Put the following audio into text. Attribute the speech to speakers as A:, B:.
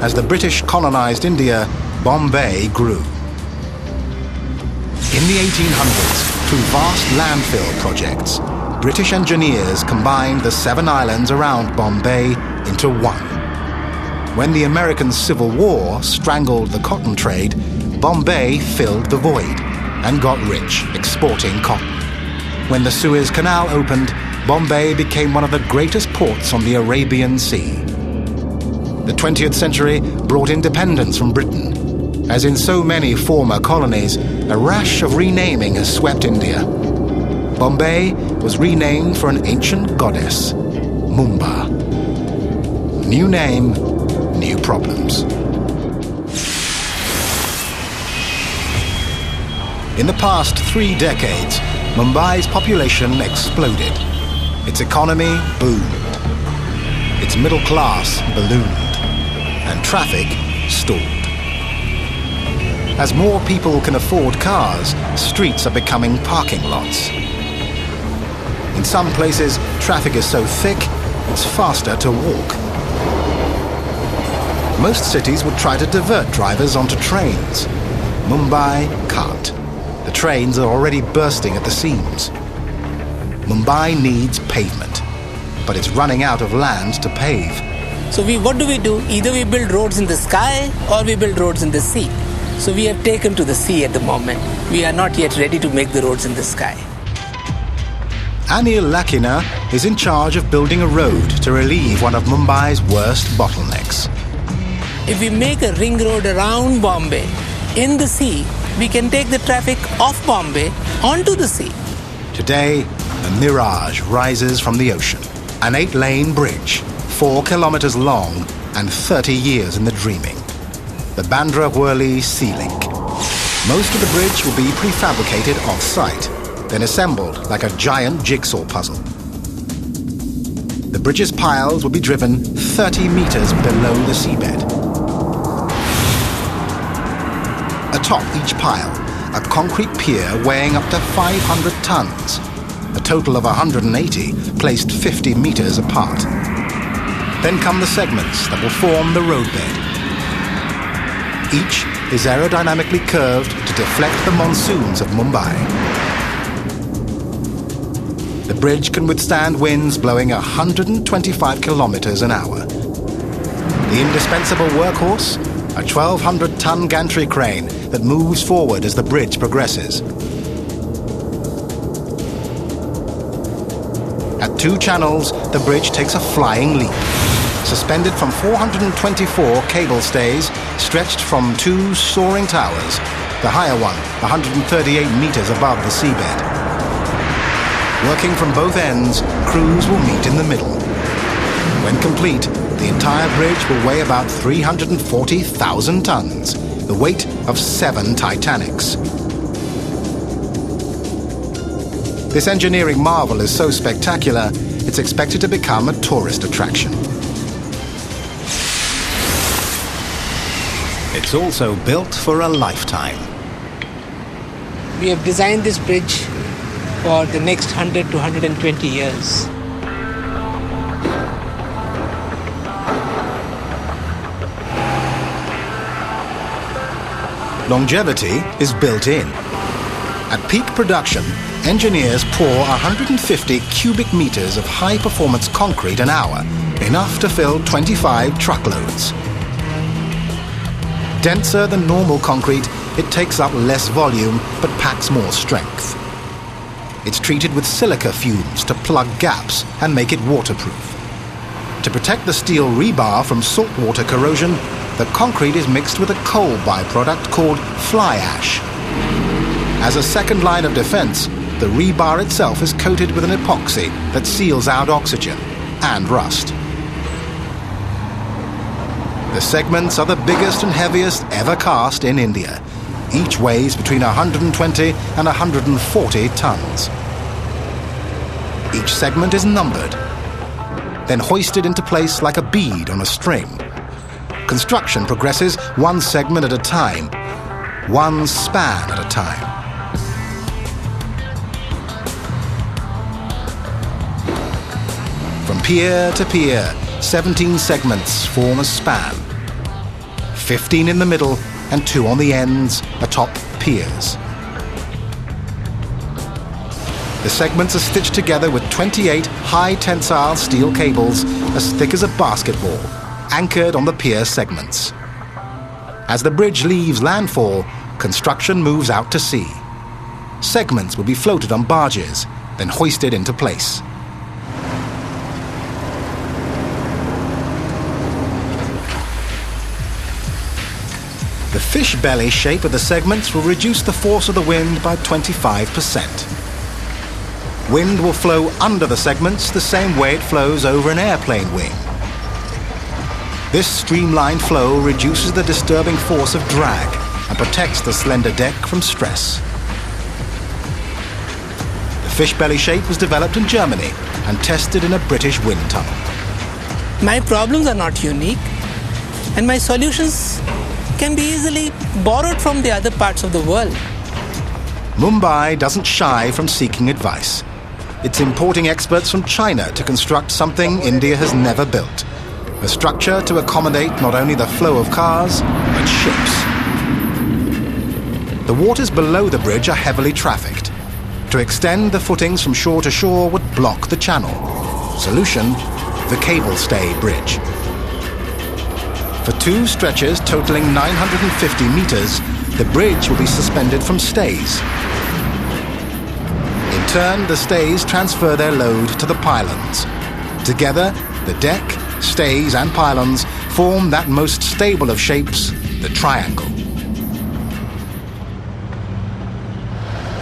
A: as the British colonized India, Bombay grew. In the 1800s, through vast landfill projects, British engineers combined the 7 islands around Bombay into one. When the American Civil War strangled the cotton trade, Bombay filled the void and got rich exporting cotton. When the Suez Canal opened, Bombay became one of the greatest ports on the Arabian Sea. The 20th century brought independence from Britain. As in so many former colonies, a rash of renaming has swept India. Bombay was renamed for an ancient goddess, Mumba. New name, new problems. In the past 3 decades, Mumbai's population exploded. Its economy boomed. Its middle class ballooned. And traffic stalled. As more people can afford cars, streets are becoming parking lots. In some places, traffic is so thick, it's faster to walk. Most cities would try to divert drivers onto trains. Mumbai can't. The trains are already bursting at the seams. Mumbai needs pavement, but it's running out of land to pave.
B: So what do? Either we build roads in the sky or we build roads in the sea. So we have taken to the sea at the moment. We are not yet ready to make the roads in the sky.
A: Anil Lakina is in charge of building a road to relieve one of Mumbai's worst bottlenecks.
B: If we make a ring road around Bombay in the sea, we can take the traffic off Bombay onto the sea.
A: Today, a mirage rises from the ocean. An 8-lane bridge, 4 kilometers long and 30 years in the dreaming. The Bandra Worli Sea Link. Most of the bridge will be prefabricated off-site, then assembled like a giant jigsaw puzzle. The bridge's piles will be driven 30 meters below the seabed. Atop each pile, a concrete pier weighing up to 500 tons, a total of 180 placed 50 meters apart. Then come the segments that will form the roadbed. Each is aerodynamically curved to deflect the monsoons of Mumbai. The bridge can withstand winds blowing 125 kilometers an hour. The indispensable workhorse, a 1,200-ton gantry crane that moves forward as the bridge progresses. At 2 channels, the bridge takes a flying leap. Suspended from 424 cable stays stretched from 2 soaring towers, the higher one 138 meters above the seabed. Working from both ends, crews will meet in the middle. When complete, the entire bridge will weigh about 340,000 tons, the weight of 7 Titanics. This engineering marvel is so spectacular, it's expected to become a tourist attraction. It's also built for a lifetime.
B: We have designed this bridge for the next 100 to 120 years.
A: Longevity is built in. At peak production, engineers pour 150 cubic meters of high-performance concrete an hour, enough to fill 25 truckloads. Denser than normal concrete, it takes up less volume but packs more strength. It's treated with silica fumes to plug gaps and make it waterproof. To protect the steel rebar from saltwater corrosion, the concrete is mixed with a coal byproduct called fly ash. As a second line of defense, the rebar itself is coated with an epoxy that seals out oxygen and rust. The segments are the biggest and heaviest ever cast in India. Each weighs between 120 and 140 tons. Each segment is numbered, then hoisted into place like a bead on a string. Construction progresses 1 segment at a time, 1 span at a time. From pier to pier, 17 segments form a span. 15 in the middle and 2 on the ends atop piers. The segments are stitched together with 28 high-tensile steel cables as thick as a basketball, anchored on the pier segments. As the bridge leaves landfall, construction moves out to sea. Segments will be floated on barges, then hoisted into place. The fish belly shape of the segments will reduce the force of the wind by 25%. Wind will flow under the segments the same way it flows over an airplane wing. This streamlined flow reduces the disturbing force of drag and protects the slender deck from stress. The fish belly shape was developed in Germany and tested in a British wind tunnel.
B: My problems are not unique, and my solutions can be easily borrowed from the other parts of the world.
A: Mumbai doesn't shy from seeking advice. It's importing experts from China to construct something India has never built. A structure to accommodate not only the flow of cars, but ships. The waters below the bridge are heavily trafficked. To extend the footings from shore to shore would block the channel. Solution, the cable stay bridge. For 2 stretches totaling 950 meters, the bridge will be suspended from stays. In turn, the stays transfer their load to the pylons. Together, the deck, stays and pylons form that most stable of shapes, the triangle.